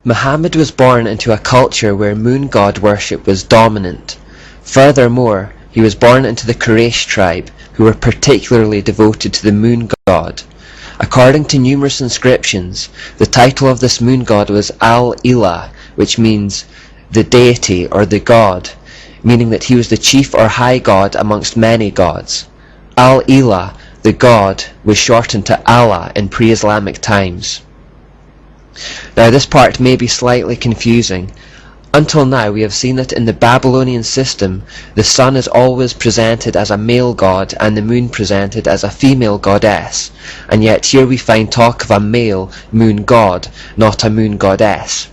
Muhammad was born into a culture where moon god worship was dominant. Furthermore, he was born into the Quraysh tribe, who were particularly devoted to the moon god. According to numerous inscriptions, the title of this moon god was Al-Ilah, which means the deity or the god, meaning that he was the chief or high god amongst many gods. Al-Ilah, the god, was shortened to Allah in pre-Islamic times. Now this part may be slightly confusing. Until now we have seen that in the Babylonian system, the sun is always presented as a male god and the moon presented as a female goddess, and yet here we find talk of a male moon god, not a moon goddess.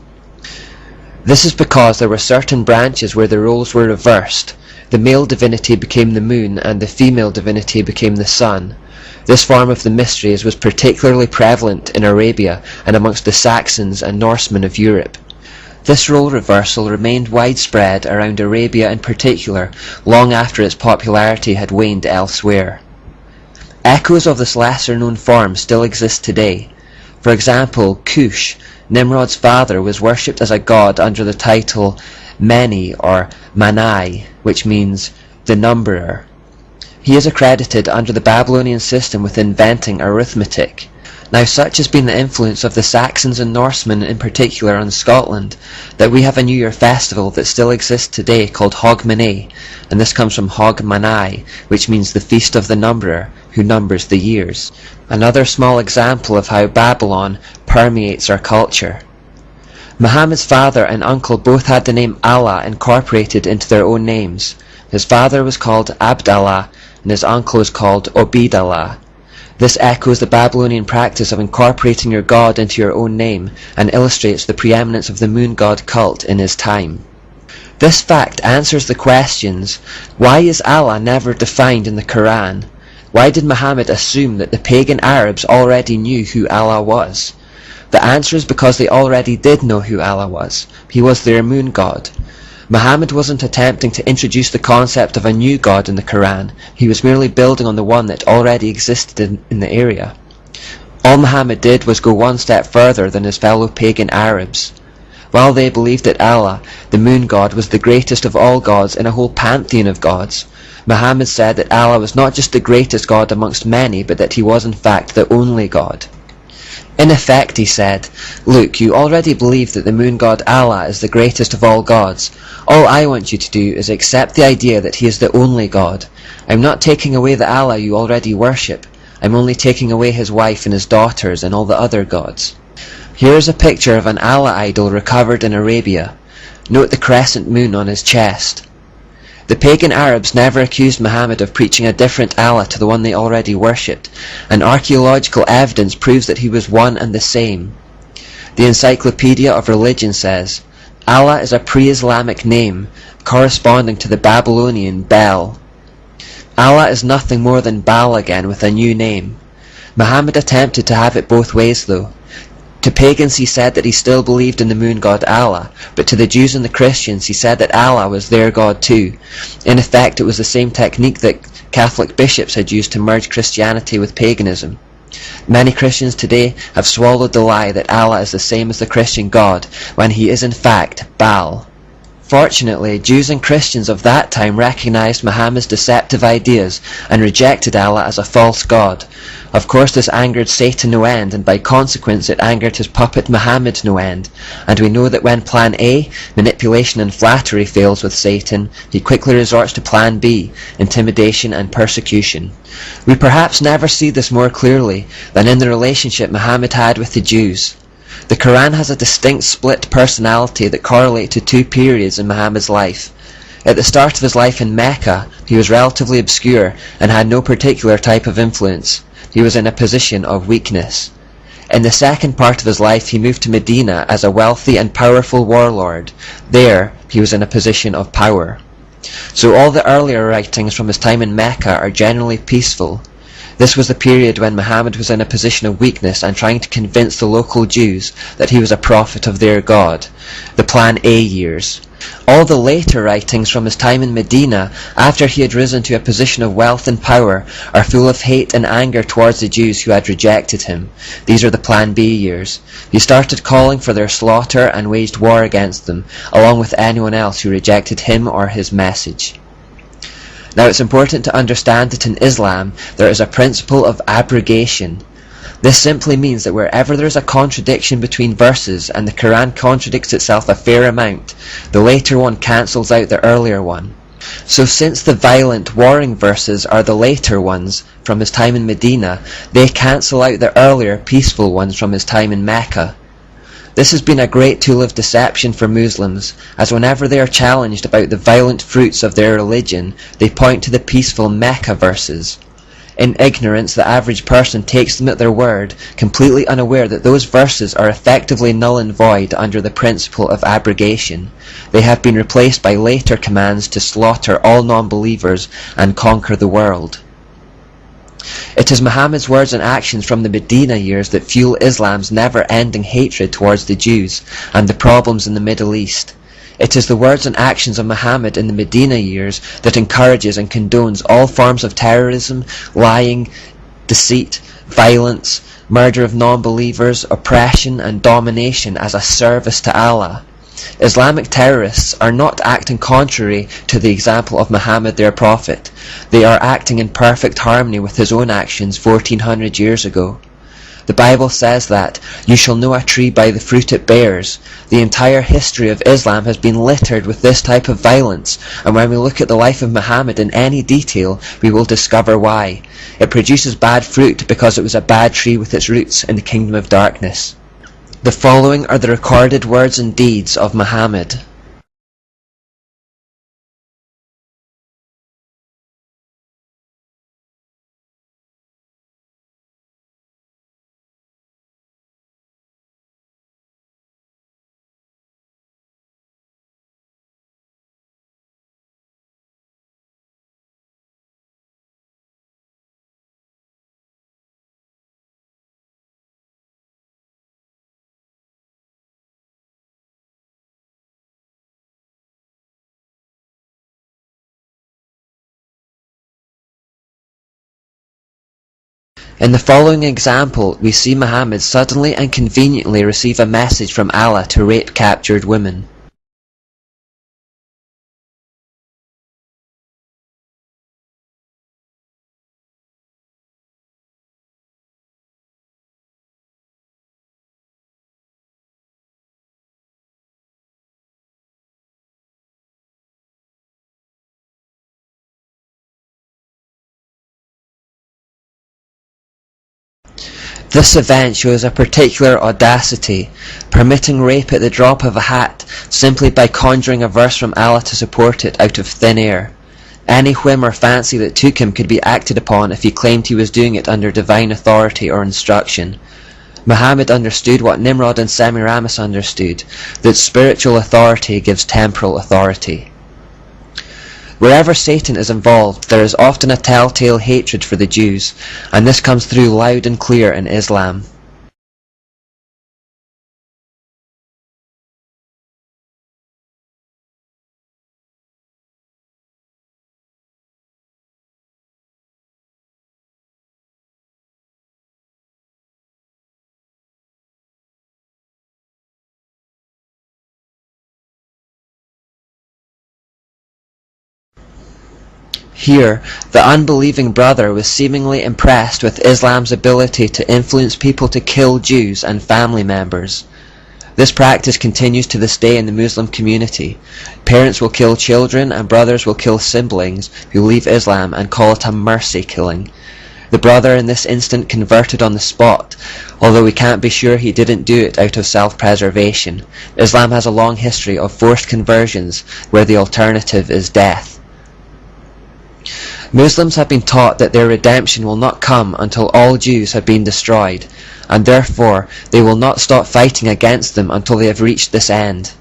This is because there were certain branches where the roles were reversed. The male divinity became the moon and the female divinity became the sun. This form of the mysteries was particularly prevalent in Arabia and amongst the Saxons and Norsemen of Europe. This role reversal remained widespread around Arabia in particular, long after its popularity had waned elsewhere. Echoes of this lesser-known form still exist today. For example, Cush, Nimrod's father, was worshipped as a god under the title Meni or Manai, which means the numberer. He is accredited under the Babylonian system with inventing arithmetic. Now such has been the influence of the Saxons and Norsemen in particular on Scotland, that we have a New Year festival that still exists today called Hogmanay, and this comes from Hogmanay, which means the feast of the numberer, who numbers the years. Another small example of how Babylon permeates our culture. Muhammad's father and uncle both had the name Allah incorporated into their own names. His father was called Abdallah, and his uncle was called Obidallah. This echoes the Babylonian practice of incorporating your god into your own name, and illustrates the preeminence of the moon god cult in his time. This fact answers the questions: why is Allah never defined in the Quran? Why did Muhammad assume that the pagan Arabs already knew who Allah was? The answer is because they already did know who Allah was. He was their moon god. Muhammad wasn't attempting to introduce the concept of a new god in the Quran. He was merely building on the one that already existed in the area. All Muhammad did was go one step further than his fellow pagan Arabs. While they believed that Allah, the moon god, was the greatest of all gods in a whole pantheon of gods, Muhammad said that Allah was not just the greatest god amongst many, but that he was in fact the only god. In effect, he said, "Look, you already believe that the moon god Allah is the greatest of all gods. All I want you to do is accept the idea that he is the only god. I'm not taking away the Allah you already worship. I'm only taking away his wife and his daughters and all the other gods." Here is a picture of an Allah idol recovered in Arabia. Note the crescent moon on his chest. The pagan Arabs never accused Muhammad of preaching a different Allah to the one they already worshipped, and archaeological evidence proves that he was one and the same. The Encyclopedia of Religion says, Allah is a pre-Islamic name corresponding to the Babylonian Bel. Allah is nothing more than Baal again with a new name. Muhammad attempted to have it both ways though. To pagans he said that he still believed in the moon god Allah, but to the Jews and the Christians he said that Allah was their god too. In effect, it was the same technique that Catholic bishops had used to merge Christianity with paganism. Many Christians today have swallowed the lie that Allah is the same as the Christian God, when he is in fact Baal. Fortunately, Jews and Christians of that time recognized Muhammad's deceptive ideas and rejected Allah as a false god. Of course this angered Satan no end, and by consequence it angered his puppet Muhammad no end, and we know that when plan A, manipulation and flattery, fails with Satan, he quickly resorts to plan B, intimidation and persecution. We perhaps never see this more clearly than in the relationship Muhammad had with the Jews. The Quran has a distinct split personality that correlate to two periods in Muhammad's life. At the start of his life in Mecca, he was relatively obscure and had no particular type of influence. He was in a position of weakness. In the second part of his life, he moved to Medina as a wealthy and powerful warlord. There, he was in a position of power. So all the earlier writings from his time in Mecca are generally peaceful. This was the period when Muhammad was in a position of weakness and trying to convince the local Jews that he was a prophet of their God, the Plan A years. All the later writings from his time in Medina, after he had risen to a position of wealth and power, are full of hate and anger towards the Jews who had rejected him. These are the Plan B years. He started calling for their slaughter and waged war against them, along with anyone else who rejected him or his message. Now it's important to understand that in Islam there is a principle of abrogation. This simply means that wherever there is a contradiction between verses and the Quran contradicts itself a fair amount, the later one cancels out the earlier one. So since the violent, warring verses are the later ones from his time in Medina, they cancel out the earlier, peaceful ones from his time in Mecca. This has been a great tool of deception for Muslims, as whenever they are challenged about the violent fruits of their religion, they point to the peaceful Mecca verses. In ignorance, the average person takes them at their word, completely unaware that those verses are effectively null and void under the principle of abrogation. They have been replaced by later commands to slaughter all non-believers and conquer the world. It is Muhammad's words and actions from the Medina years that fuel Islam's never-ending hatred towards the Jews and the problems in the Middle East. It is the words and actions of Muhammad in the Medina years that encourages and condones all forms of terrorism, lying, deceit, violence, murder of non-believers, oppression and domination as a service to Allah. Islamic terrorists are not acting contrary to the example of Muhammad their prophet. They are acting in perfect harmony with his own actions 1400 years ago. The Bible says that, "You shall know a tree by the fruit it bears." The entire history of Islam has been littered with this type of violence, and when we look at the life of Muhammad in any detail, we will discover why. It produces bad fruit because it was a bad tree with its roots in the kingdom of darkness. The following are the recorded words and deeds of Muhammad. In the following example, we see Muhammad suddenly and conveniently receive a message from Allah to rape captured women. This event shows a particular audacity, permitting rape at the drop of a hat simply by conjuring a verse from Allah to support it out of thin air. Any whim or fancy that took him could be acted upon if he claimed he was doing it under divine authority or instruction. Muhammad understood what Nimrod and Semiramis understood, that spiritual authority gives temporal authority. Wherever Satan is involved, there is often a telltale hatred for the Jews, and this comes through loud and clear in Islam. Here, the unbelieving brother was seemingly impressed with Islam's ability to influence people to kill Jews and family members. This practice continues to this day in the Muslim community. Parents will kill children and brothers will kill siblings who leave Islam and call it a mercy killing. The brother in this instant converted on the spot, although we can't be sure he didn't do it out of self-preservation. Islam has a long history of forced conversions where the alternative is death. Muslims have been taught that their redemption will not come until all Jews have been destroyed, and therefore they will not stop fighting against them until they have reached this end.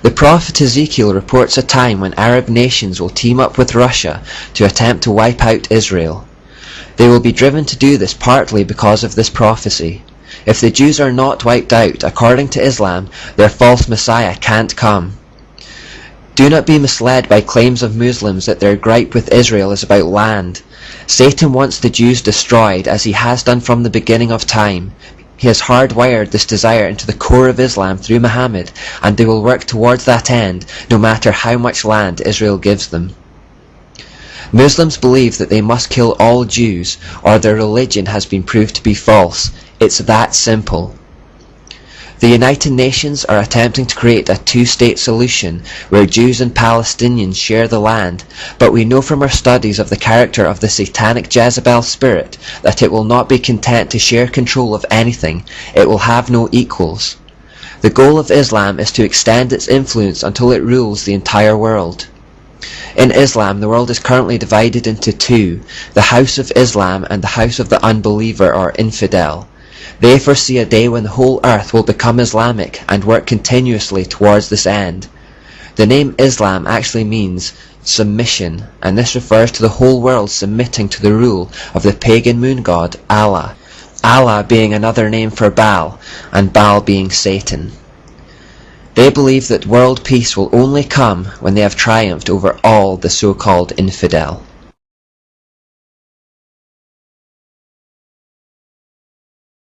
The prophet Ezekiel reports a time when Arab nations will team up with Russia to attempt to wipe out Israel. They will be driven to do this partly because of this prophecy. If the Jews are not wiped out, according to Islam, their false Messiah can't come. Do not be misled by claims of Muslims that their gripe with Israel is about land. Satan wants the Jews destroyed, as he has done from the beginning of time. He has hardwired this desire into the core of Islam through Muhammad, and they will work towards that end, no matter how much land Israel gives them. Muslims believe that they must kill all Jews, or their religion has been proved to be false. It's that simple. The United Nations are attempting to create a two-state solution where Jews and Palestinians share the land, but we know from our studies of the character of the satanic Jezebel spirit that it will not be content to share control of anything. It will have no equals. The goal of Islam is to extend its influence until it rules the entire world. In Islam, the world is currently divided into two, the House of Islam and the House of the Unbeliever or Infidel. They foresee a day when the whole earth will become Islamic and work continuously towards this end. The name Islam actually means submission, and this refers to the whole world submitting to the rule of the pagan moon god Allah, Allah being another name for Baal, and Baal being Satan. They believe that world peace will only come when they have triumphed over all the so-called infidel.